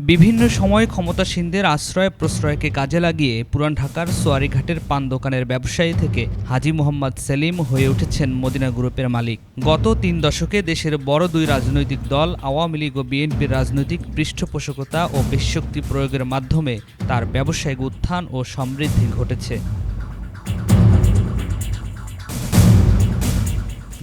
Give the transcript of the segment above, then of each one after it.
বিভিন্ন সময় ক্ষমতাসীনদের আশ্রয় প্রশ্রয়কে কাজে লাগিয়ে পুরান ঢাকার সোয়ারীঘাটের পান দোকানের ব্যবসায়ী থেকে হাজী মোহাম্মদ সেলিম হয়ে উঠেছেন মদিনা গ্রুপের মালিক। গত ৩ দশকে দেশের বড় দুই রাজনৈতিক দল আওয়ামী লীগ ও বিএনপির রাজনৈতিক পৃষ্ঠপোষকতা ও পেশশক্তি প্রয়োগের মাধ্যমে তার ব্যবসায়িক উত্থান ও সমৃদ্ধি ঘটেছে।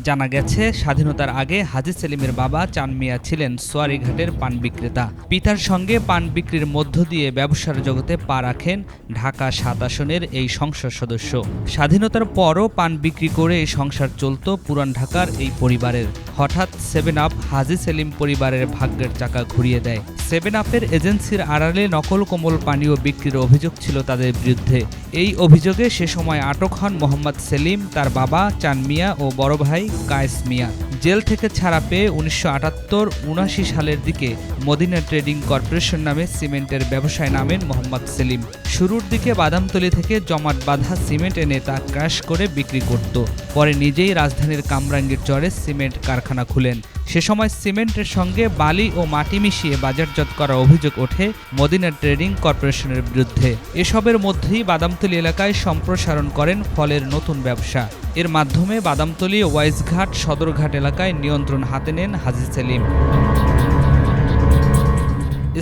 জানা গেছে, স্বাধীনতার আগে হাজী সেলিমের বাবা চান মিয়া ছিলেন সোয়ারীঘাটের পান বিক্রেতা। পিতার সঙ্গে পান বিক্রির মধ্য দিয়ে ব্যবসার জগতে পা রাখেন ঢাকা ৭ আসনের এই সংসদ সদস্য। স্বাধীনতার পরও পান বিক্রি করে এই সংসার চলত পুরান ঢাকার এই পরিবারের। হঠাৎ 7 আপ হাজী সেলিম পরিবারের ভাগ্যের চাকা ঘুরিয়ে দেয়। 7 আপের এজেন্সির আড়ালে নকল কোমল পানীয় বিক্রির অভিযোগ ছিল তাদের বিরুদ্ধে। এই অভিযোগে সে সময় আটক হন মোহাম্মদ সেলিম, তার বাবা চান মিয়া ও বড় ভাই কায়েস মিয়া। জেল থেকে ছাড়া পেয়ে 1978-79 সালের দিকে মদিনা ট্রেডিং কর্পোরেশন নামে সিমেন্টের ব্যবসায় নামেন মোহাম্মদ সেলিম। শুরুর দিকে বাদামতলী থেকে জমাট বাঁধা সিমেন্ট এনে তা ক্র্যাশ করে বিক্রি করত। পরে নিজেই রাজধানীর কামরাঙ্গীর চরে সিমেন্ট কারখানা খুলেন। সে সময় সিমেন্টের সঙ্গে বালি ও মাটি মিশিয়ে বাজারজাত করার অভিযোগ ওঠে মদিনা ট্রেডিং কর্পোরেশনের বিরুদ্ধে। এসবের মধ্যেই বাদামতলী এলাকায় সম্প্রসারণ করেন ফলের নতুন ব্যবসা। এর মাধ্যমে বাদামতলী ও ওয়াইজঘাট সদরঘাট এলাকায় নিয়ন্ত্রণ হাতে নেন হাজী সেলিম।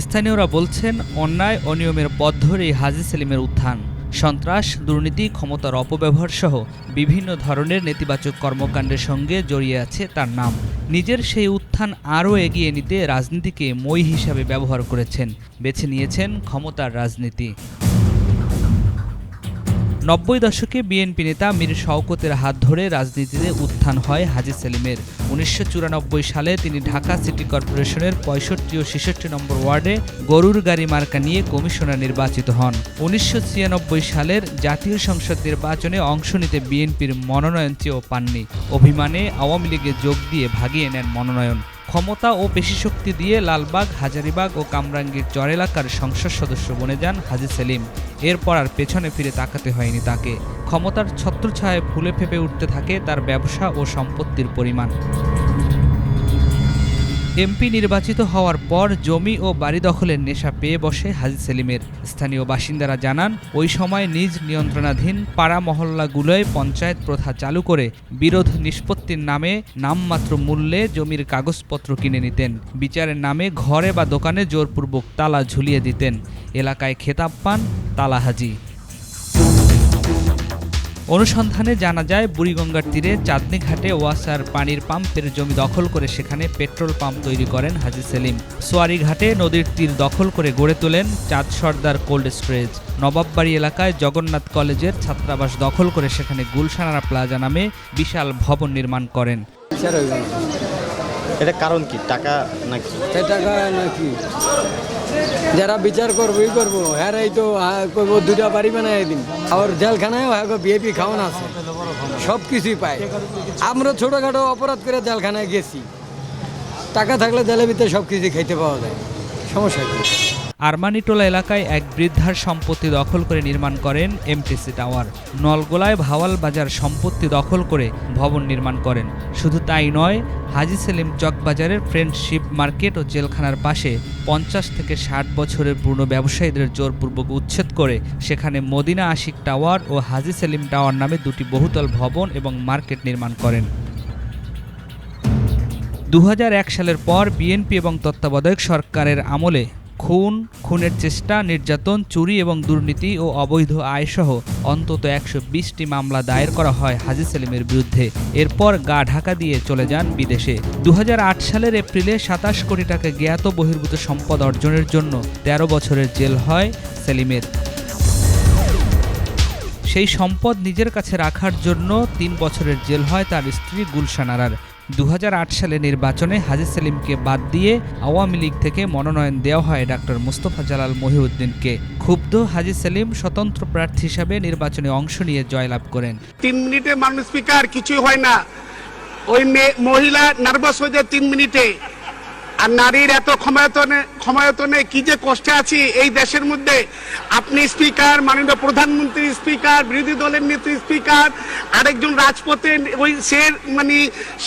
স্থানীয়রা বলছেন, অন্যায় অনিয়মের পথ ধরেই হাজী সেলিমের উত্থান। সন্ত্রাস, দুর্নীতি, ক্ষমতার অপব্যবহার সহ বিভিন্ন ধরনের নেতিবাচক কর্মকাণ্ডের সঙ্গে জড়িয়ে আছে তার নাম। নিজের সেই উত্থান আরও এগিয়ে নিতে রাজনীতিকে মই হিসাবে ব্যবহার করেছেন, বেছে নিয়েছেন ক্ষমতার রাজনীতি। 90 দশকে বিএনপি নেতা মীর শওকতের হাত ধরে রাজনীতিতে উত্থান হয় হাজী সেলিমের। 1994 সালে তিনি ঢাকা সিটি কর্পোরেশনের 65 ও 66 নম্বর ওয়ার্ডে গরুর গাড়ি মার্কা নিয়ে কমিশনার নির্বাচিত হন। 1996 সালের জাতীয় সংসদ নির্বাচনে অংশ নিতে বিএনপির মনোনয়ন চেয়েও পাননি। অভিমানে আওয়ামী লীগে যোগ দিয়ে ভাগিয়ে নেন মনোনয়ন। ক্ষমতা ও পেশিশক্তি দিয়ে লালবাগ, হাজারীবাগ ও কামরাঙ্গীর চর এলাকার সংসদ সদস্য বনে যান হাজী সেলিম। এরপর আর পেছনে ফিরে তাকাতে হয়নি তাকে। ক্ষমতার ছত্রছায়ায় ফুলে ফেপে উঠতে থাকে তার ব্যবসা ও সম্পত্তির পরিমাণ। এমপি নির্বাচিত হওয়ার পর জমি ও বাড়ি দখলের নেশা পেয়ে বসে হাজী সেলিমের। স্থানীয় বাসিন্দারা জানান, ওই সময় নিজ নিয়ন্ত্রণাধীন পাড়া মহল্লাগুলোয় পঞ্চায়েত প্রথা চালু করে বিরোধ নিষ্পত্তির নামে নামমাত্র মূল্যে জমির কাগজপত্র কিনে নিতেন। বিচারের নামে ঘরে বা দোকানে জোরপূর্বক তালা ঝুলিয়ে দিতেন। এলাকায় খেতাব পান তালা হাজী। অনুসন্ধানে জানা যায়, বুড়িগঙ্গার তীরে চাঁদনী ঘাটে ওয়াসার পানির পাম্পের জমি দখল করে সেখানে পেট্রোল পাম্প তৈরি করেন হাজী সেলিম। সোয়ারীঘাটে নদীর তীর দখল করে গড়ে তোলেন চাঁদ সর্দার কোল্ড স্টোরেজ। নবাববাড়ি এলাকায় জগন্নাথ কলেজের ছাত্রাবাস দখল করে সেখানে গুলশানারা প্লাজা নামে বিশাল ভবন নির্মাণ করেন। এটা কারণ কি? টাকা নাকি? টাকা নাকি যারা বিচার করবোই করবো, হ্যাঁ এই তো করবো 2টা বাড়ি বানাই দিন। আর জেলখানায় বিএপি খাওয়ান আছে, সব কিছুই পায়। আমরা ছোটোখাটো অপরাধ করে জেলখানায় গেছি, টাকা থাকলে জেলের ভিতরে সব কিছু খাইতে পাওয়া যায়, সমস্যা কি? আরমানিটোলা এলাকায় এক বৃদ্ধার সম্পত্তি দখল করে নির্মাণ করেন এমটিসি টাওয়ার। নলগোলায় ভাওয়াল বাজার সম্পত্তি দখল করে ভবন নির্মাণ করেন। শুধু তাই নয়, হাজী সেলিম চকবাজারের ফ্রেন্ডশিপ মার্কেট ও জেলখানার পাশে 50 থেকে 60 বছরের পুরনো ব্যবসায়ীদের জোরপূর্বক উচ্ছেদ করে সেখানে মদিনা আশিক টাওয়ার ও হাজী সেলিম টাওয়ার নামে 2টি বহুতল ভবন এবং মার্কেট নির্মাণ করেন। 2001 সালের পর বিএনপি এবং তত্ত্বাবধায়ক সরকারের আমলে খুনের চেষ্টা, নির্যাতন, চুরি এবং দুর্নীতি ও অবৈধ আয়সহ অন্তত 120টি মামলা দায়ের করা হয় হাজী সেলিমের বিরুদ্ধে। এরপর গা ঢাকা দিয়ে চলে যান বিদেশে। 2008 সালের এপ্রিলে 27 কোটি টাকা জ্ঞাত বহির্ভূত সম্পদ অর্জনের জন্য 13 বছরের জেল হয় সেলিমের। সেই সম্পদ নিজের কাছে রাখার জন্য 3 বছরের জেল হয় তার স্ত্রী গুলশানারার। 2008 সালে নির্বাচনে হাজী সেলিমকে বাদ দিয়ে আওয়ামী লীগ থেকে মনোনয়ন দেওয়া হয় ডক্টর মোস্তফা জালাল মহিউদ্দিনকে। ক্ষুব্ধ হাজী সেলিম স্বতন্ত্র প্রার্থী হিসাবে নির্বাচনে অংশ নিয়ে জয়লাভ করেন। 3 মিনিটে মানুষ স্পিকার কিছুই হয় না, ওই মহিলা নার্ভাস হয়ে যায় 3 মিনিটে। আর নারীর এত ক্ষমতায়তনে কি যে কষ্টে আছি এই দেশের মধ্যে। আপনি স্পিকার, মাননীয় প্রধানমন্ত্রী স্পিকার, বিরোধী দলের নেত্রী স্পিকার, আরেকজন রাজপথে ওই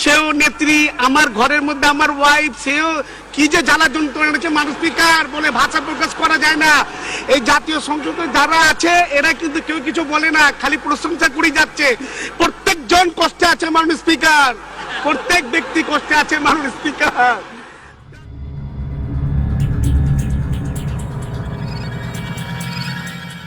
সেও নেত্রী, আমার ঘরের মধ্যে আমার ওয়াইফ, সেও কি যে জ্বালা যন্ত্রণা হচ্ছে মানুষ স্পিকার বলে ভাষা প্রকাশ করা যায় না। এই জাতীয় সংসদে যারা আছে এরা কিন্তু কেউ কিছু বলে না, খালি প্রশংসা করে যাচ্ছে। প্রত্যেকজন কষ্টে আছে মাননীয় স্পিকার, প্রত্যেক ব্যক্তি কষ্টে আছে মাননীয় স্পিকার।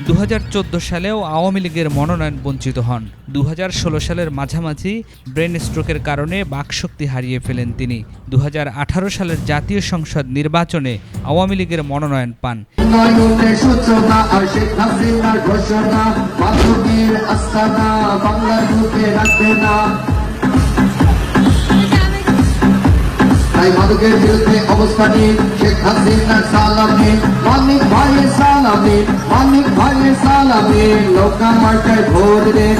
2014 সালেও আওয়ামী লীগের মনোনয়ন বঞ্চিত হন। 2016 সালের মাঝামাঝি ব্রেন স্ট্রোকের কারণে বাকশক্তি হারিয়ে ফেলেন তিনি। 2018 সালের জাতীয় সংসদ নির্বাচনে আওয়ামী লীগের মনোনয়ন পান। তাই মাদকের বিরুদ্ধে অবস্থানে শেখ হাসিনার সালামে, মানিক ভাইয়ের সালামে, মানিক ভাইয়ের সালামে, লোকা মার্কায় ভোট দেন।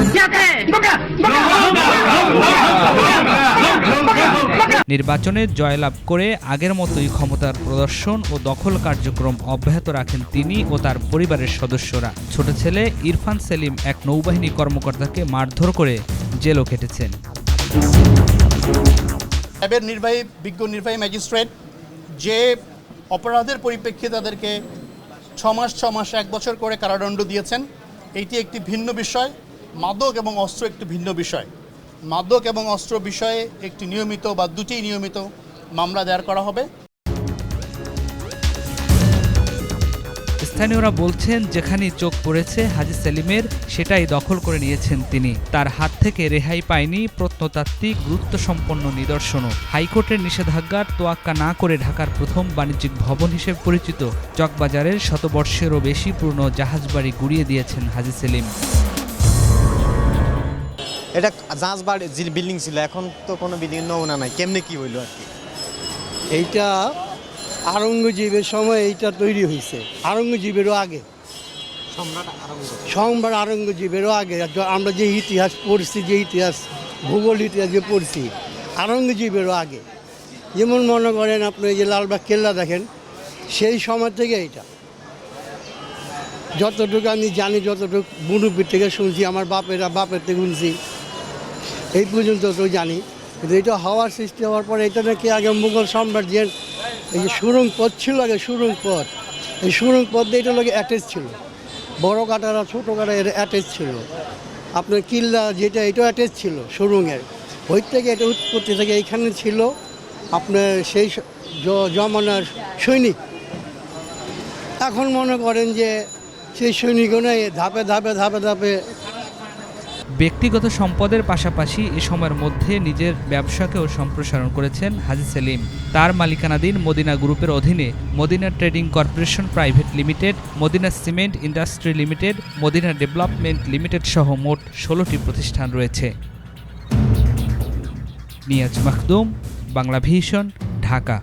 নির্বাচনে জয়লাভ করে আগের মতোই ক্ষমতার প্রদর্শন ও দখল কার্যক্রম অব্যাহত রাখেন তিনি ও তার পরিবারের সদস্যরা। ছোট ছেলে ইরফান সেলিম এক নৌবাহিনী কর্মকর্তাকে মারধর করে জেলও খেটেছেন। র্যাবের বিজ্ঞ নির্বাহী ম্যাজিস্ট্রেট যে অপরাধের পরিপ্রেক্ষিতে তাদেরকে 6 মাস 1 বছর করে কারাদণ্ড দিয়েছেন, এইটি একটি ভিন্ন বিষয়। মাদক এবং অস্ত্র একটি ভিন্ন বিষয়। মাদক এবং অস্ত্র বিষয়ে একটি নিয়মিত বা দুটি নিয়মিত মামলা দায়ের করা হবে। স্থানীয়রা বলছেন, যেখানেই চোখ পড়েছে হাজী সেলিমের সেটাই দখল করে নিয়েছেন তিনি। তার হাত থেকে রেহাই পায়নি প্রত্নতাত্ত্বিক গুরুত্বসম্পন্ন নিদর্শনও। হাইকোর্টের নিষেধাজ্ঞার তোয়াক্কা না করে ঢাকার প্রথম বাণিজ্যিক ভবন হিসেবে পরিচিত চকবাজারের শতবর্ষেরও বেশি পুরনো জাহাজবাড়ি গুড়িয়ে দিয়েছেন হাজী সেলিম। এটা জাহাজবাড়ি বিল্ডিং ছিল, এখন তো কোনো বিল্ডিং নমুনা নাই, কেমনে কি হইলো আর কি। এইটা আওরঙ্গজেবের সময় এইটা তৈরি হয়েছে, আওরঙ্গজেবেরও আগে, সম্রাট আওরঙ্গজেবেরও আগে। আমরা যে ইতিহাস পড়ছি, যে ইতিহাস ভূগোল ইতিহাস যে পড়ছি, আওরঙ্গজেবেরও আগে। যেমন মনে করেন আপনি যে লালবাগ কেল্লা দেখেন, সেই সময় থেকে এইটা, যতটুকু আমি জানি, যতটুকু মুরব্বীর থেকে শুনছি, আমার বাপের থেকে শুনছি, এই পর্যন্ত তো জানি। কিন্তু এটা হওয়ার সৃষ্টি হওয়ার পরে এটা নাকি আগে মুঘল সাম্রাজ্যের এই যে সুড়ং পথ ছিল, আগে সুড়ং পথ, এই সুড়ং পথ দিয়ে এটা লোকে অ্যাটাচ ছিল, বড় কাটারা ছোটো কাটা এটা অ্যাটাচ ছিল। আপনার কিল্লা যেটা এটাও অ্যাটাচ ছিল সুড়ুঙের, ওই থেকে এটা উৎপত্তি থেকে এইখানে ছিল আপনার সেই জমানার সৈনিক। এখন মনে করেন যে সেই সৈনিকও নেই, ধাপে ধাপে ধাপে ধাপে। ব্যক্তিগত সম্পদের পাশাপাশি এ সময়ের মধ্যে নিজের ব্যবসাকেও সম্প্রসারণ করেছেন হাজী সেলিম। তার মালিকানাধীন মদিনা গ্রুপের অধীনে Madina trading corporation private limited, Madina cement industry limited, Madina development limited সহ মোট 16টি প্রতিষ্ঠান রয়েছে। নিয়াজ মাখদুম, বাংলা ভিশন, ঢাকা।